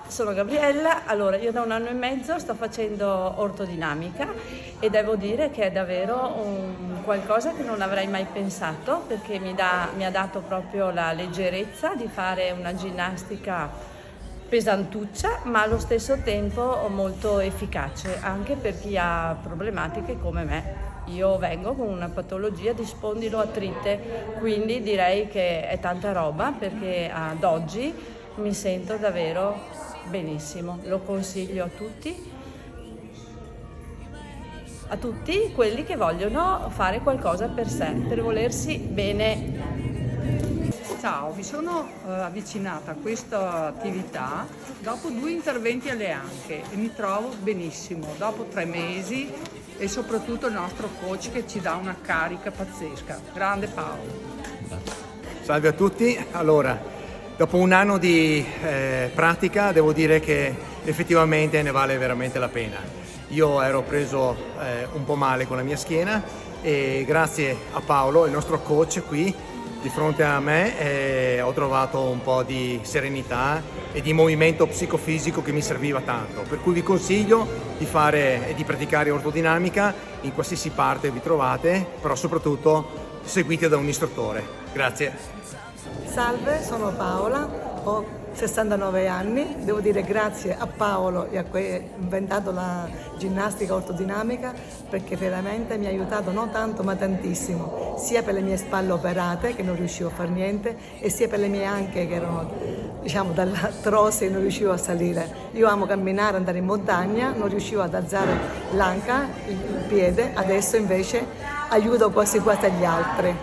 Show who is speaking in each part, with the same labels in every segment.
Speaker 1: sono Gabriella. Allora, io da 1 anno e mezzo sto facendo ortodinamica e devo dire che è davvero qualcosa che non avrei mai pensato, perché mi ha dato proprio la leggerezza di fare una ginnastica pesantuccia, ma allo stesso tempo molto efficace anche per chi ha problematiche come me. Io vengo con una patologia di spondiloartrite, quindi direi che è tanta roba, perché ad oggi mi sento davvero benissimo. Lo consiglio a tutti quelli che vogliono fare qualcosa per sé, per volersi bene.
Speaker 2: Ciao, mi sono avvicinata a questa attività dopo 2 interventi alle anche e mi trovo benissimo, dopo 3 mesi, e soprattutto il nostro coach che ci dà una carica pazzesca. Grande Paolo.
Speaker 3: Salve a tutti. Allora, dopo 1 anno di pratica devo dire che effettivamente ne vale veramente la pena. Io ero preso un po' male con la mia schiena e grazie a Paolo, il nostro coach qui di fronte a me, ho trovato un po' di serenità e di movimento psicofisico che mi serviva tanto, per cui vi consiglio di fare e di praticare ortodinamica in qualsiasi parte vi trovate, però soprattutto seguite da un istruttore. Grazie.
Speaker 4: Salve, sono Paola, ho 69 anni, devo dire grazie a Paolo e a cui ha inventato la ginnastica ortodinamica, perché veramente mi ha aiutato non tanto ma tantissimo, sia per le mie spalle operate che non riuscivo a fare niente e sia per le mie anche che erano, diciamo, dall'artrosi e non riuscivo a salire. Io amo camminare, andare in montagna, non riuscivo ad alzare l'anca, il piede, adesso invece aiuto quasi quasi agli altri.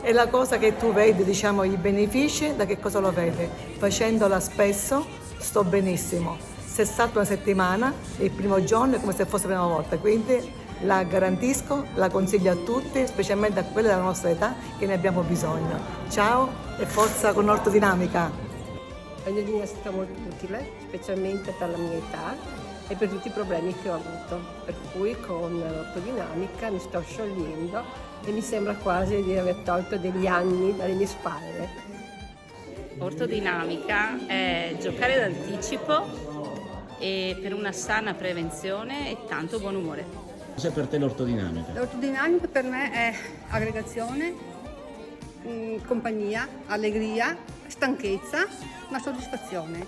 Speaker 4: E la cosa che tu vedi, diciamo, i benefici, da che cosa lo vedi? Facendola spesso sto benissimo. Se salto una settimana, il primo giorno è come se fosse la prima volta, quindi la garantisco, la consiglio a tutti, specialmente a quelli della nostra età che ne abbiamo bisogno. Ciao e forza con ortodinamica!
Speaker 5: È una ginnastica molto utile, specialmente per la mia età e per tutti i problemi che ho avuto, per cui con l'ortodinamica mi sto sciogliendo e mi sembra quasi di aver tolto degli anni dalle mie spalle.
Speaker 6: Ortodinamica è giocare d'anticipo e per una sana prevenzione e tanto buon umore.
Speaker 7: Cos'è per te l'ortodinamica?
Speaker 8: L'ortodinamica per me è aggregazione, compagnia, allegria, stanchezza, ma soddisfazione.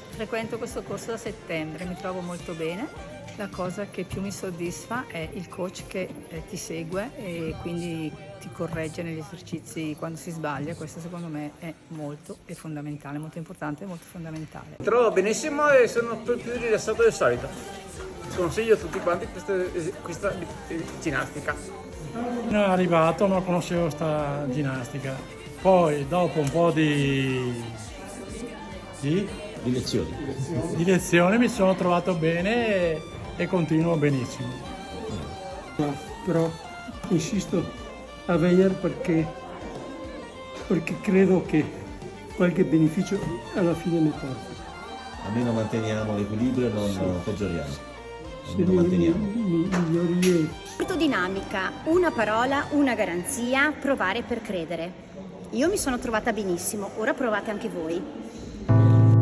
Speaker 9: Frequento questo corso da settembre, mi trovo molto bene. La cosa che più mi soddisfa è il coach che ti segue e quindi ti corregge negli esercizi quando si sbaglia. Questo secondo me è molto fondamentale, molto importante e molto fondamentale.
Speaker 10: Mi trovo benissimo e sono più rilassato del solito. Consiglio a tutti quanti questa ginnastica.
Speaker 11: Sono arrivato, non conoscevo questa ginnastica. Poi dopo un po' di lezioni mi sono trovato bene e continuo benissimo.
Speaker 12: Però insisto a venire perché credo che qualche beneficio alla fine ne porta.
Speaker 7: Almeno manteniamo l'equilibrio e non peggioriamo.
Speaker 12: Migliorie.
Speaker 13: Ortodinamica, una parola, una garanzia, provare per credere. Io mi sono trovata benissimo, ora provate anche voi.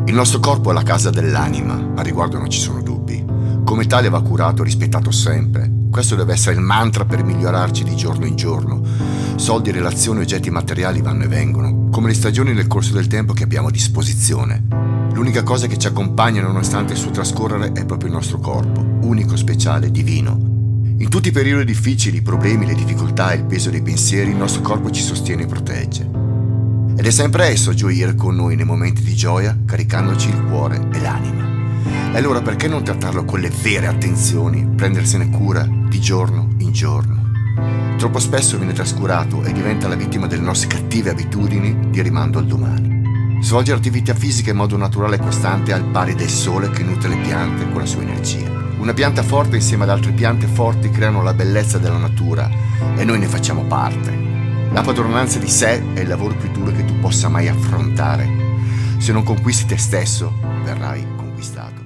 Speaker 14: Il nostro corpo è la casa dell'anima, a riguardo non ci sono dubbi. Come tale va curato e rispettato sempre. Questo deve essere il mantra per migliorarci di giorno in giorno. Soldi, relazioni, oggetti materiali vanno e vengono, come le stagioni nel corso del tempo che abbiamo a disposizione. L'unica cosa che ci accompagna nonostante il suo trascorrere è proprio il nostro corpo, unico, speciale, divino. In tutti i periodi difficili, i problemi, le difficoltà e il peso dei pensieri, il nostro corpo ci sostiene e protegge. Ed è sempre esso a gioire con noi nei momenti di gioia, caricandoci il cuore e l'anima. E allora perché non trattarlo con le vere attenzioni, prendersene cura di giorno in giorno? Troppo spesso viene trascurato e diventa la vittima delle nostre cattive abitudini di rimando al domani. Svolgere attività fisica in modo naturale e costante al pari del sole che nutre le piante con la sua energia. Una pianta forte insieme ad altre piante forti creano la bellezza della natura e noi ne facciamo parte. La padronanza di sé è il lavoro più duro che tu possa mai affrontare. Se non conquisti te stesso, verrai conquistato.